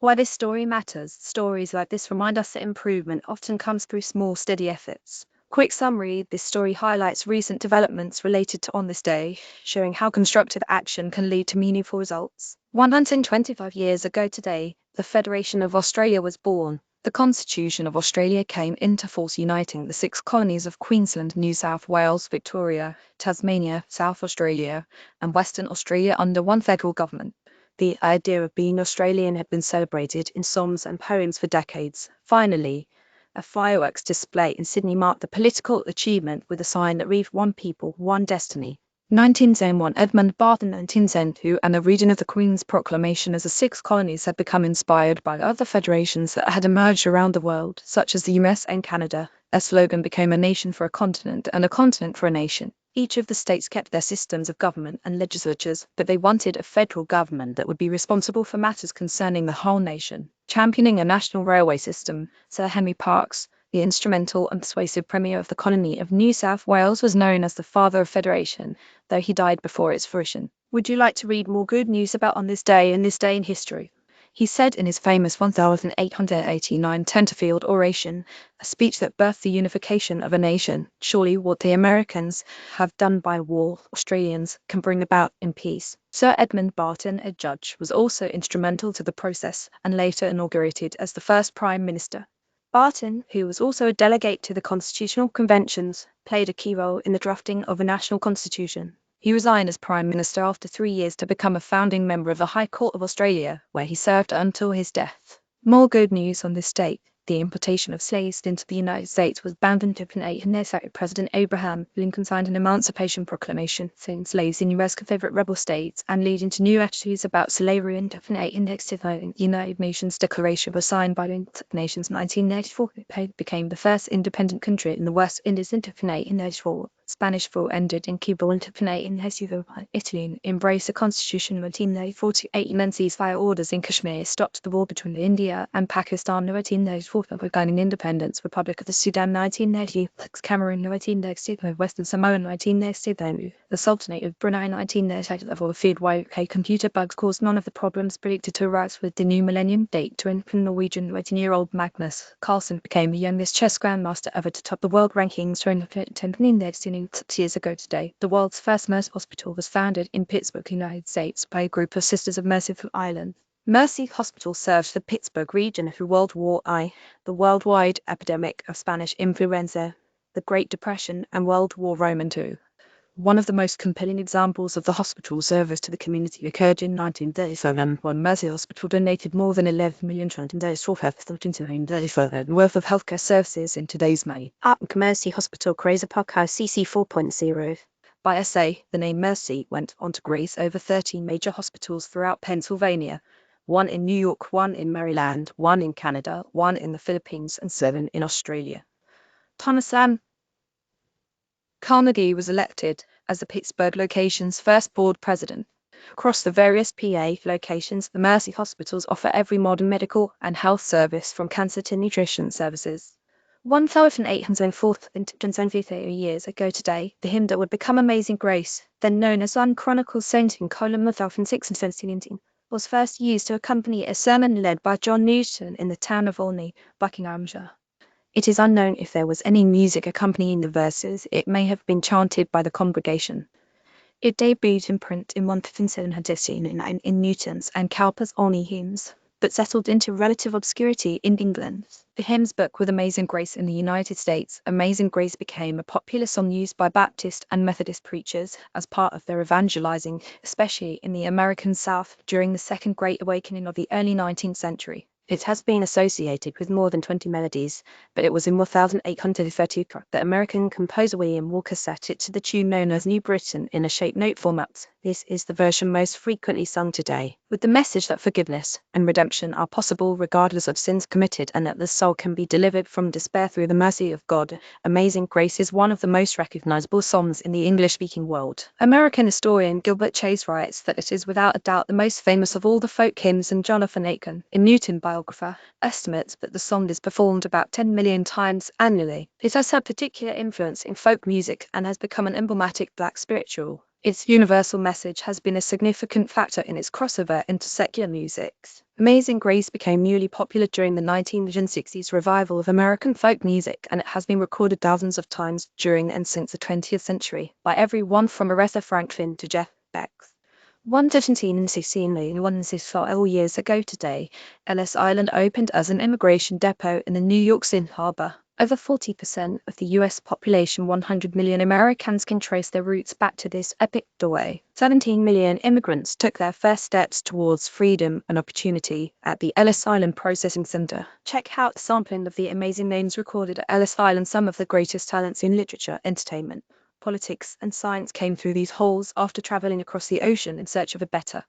Why this story matters. Stories like this remind us that improvement often comes through small, steady efforts. Quick summary, this story highlights recent developments related to On This Day, showing how constructive action can lead to meaningful results. 125 years ago today, the Federation of Australia was born. The Constitution of Australia came into force, uniting the 6 colonies of Queensland, New South Wales, Victoria, Tasmania, South Australia, and Western Australia under one federal government. The idea of being Australian had been celebrated in songs and poems for decades. Finally, a fireworks display in Sydney marked the political achievement with a sign that read "One People, One Destiny." 1901, Edmund Barton 1902, and the reading of the Queen's Proclamation as the 6 colonies had become inspired by other federations that had emerged around the world, such as the US and Canada. Their slogan became "A nation for a continent and a continent for a nation." Each of the states kept their systems of government and legislatures, but they wanted a federal government that would be responsible for matters concerning the whole nation. Championing a national railway system, Sir Henry Parkes, the instrumental and persuasive Premier of the colony of New South Wales, was known as the father of federation, though he died before its fruition. Would you like to read more good news about On This Day and this day in history? He said in his famous 1889 Tenterfield oration, a speech that birthed the unification of a nation, "Surely what the Americans have done by war, Australians can bring about in peace." Sir Edmund Barton, a judge, was also instrumental to the process and later inaugurated as the first Prime Minister. Barton, who was also a delegate to the Constitutional Conventions, played a key role in the drafting of a national constitution. He resigned as Prime Minister after 3 years to become a founding member of the High Court of Australia, where he served until his death. More good news on this date. The importation of slaves into the United States was banned in 1908. President Abraham Lincoln signed an Emancipation Proclamation, setting slaves in U.S. Confederate rebel states and leading to new attitudes about slavery in 1918. The United Nations Declaration was signed by the United Nations in 1994. It became the first independent country in the West Indies in 1994. Spanish rule ended in Cuba in 1918. Italy embraced the Constitution in 1948, and then ceasefire orders in Kashmir stopped the war between India and Pakistan in 1994. Regarding independence, Republic of the Sudan 1996, Cameroon 1996, Western Samoa 1996, the Sultanate of Brunei 1998. The field wide computer bugs caused none of the problems predicted to arise with the new millennium date. To Norwegian 18-year-old Magnus Carlsen became the youngest chess grandmaster ever to top the world rankings during 10 years ago today. The world's first Mercy Hospital was founded in Pittsburgh, United States, by a group of Sisters of Mercy from Ireland. Mercy Hospital served the Pittsburgh region through World War I, the worldwide epidemic of Spanish influenza, the Great Depression, and World War II. One of the most compelling examples of the hospital service to the community occurred in 1937, when Mercy Hospital donated more than 11 million worth of healthcare services in today's money. Mercy Hospital Grazer Park House CC 4.0. By SA, the name Mercy went on to grace over 13 major hospitals throughout Pennsylvania, 1 in New York, 1 in Maryland, 1 in Canada, 1 in the Philippines, and 7 in Australia. Thomas Carnegie was elected as the Pittsburgh location's first board president. Across the various PA locations, the Mercy hospitals offer every modern medical and health service from cancer to nutrition services. 1804 years ago today, the hymn that would become Amazing Grace, then known as Unchronicled Saint in column 1619, was first used to accompany a sermon led by John Newton in the town of Olney, Buckinghamshire. It is unknown if there was any music accompanying the verses. It may have been chanted by the congregation. It debuted in print in 1719 in Newton's and Cowper's Olney hymns, but settled into relative obscurity in England. The hymns book with Amazing Grace in the United States, Amazing Grace became a popular song used by Baptist and Methodist preachers as part of their evangelizing, especially in the American South during the Second Great Awakening of the early 19th century. It has been associated with more than 20 melodies, but it was in 1832 that American composer William Walker set it to the tune known as New Britain in a shape note format. This is the version most frequently sung today, with the message that forgiveness and redemption are possible regardless of sins committed and that the soul can be delivered from despair through the mercy of God. Amazing Grace is one of the most recognizable songs in the English-speaking world. American historian Gilbert Chase writes that it is without a doubt the most famous of all the folk hymns, and Jonathan Aiken, a Newton biographer, estimates that the song is performed about 10 million times annually. It has had particular influence in folk music and has become an emblematic black spiritual. Its universal message has been a significant factor in its crossover into secular music. Amazing Grace became newly popular during the 1960s revival of American folk music, and it has been recorded thousands of times during and since the 20th century by everyone from Aretha Franklin to Jeff Beck. One 1764 years ago today, Ellis Island opened as an immigration depot in the New York City harbor. Over 40% of the US population, 100 million Americans, can trace their roots back to this epic doorway. 17 million immigrants took their first steps towards freedom and opportunity at the Ellis Island Processing Center. Check out the sampling of the amazing names recorded at Ellis Island. Some of the greatest talents in literature, entertainment, politics, and science came through these halls after traveling across the ocean in search of a better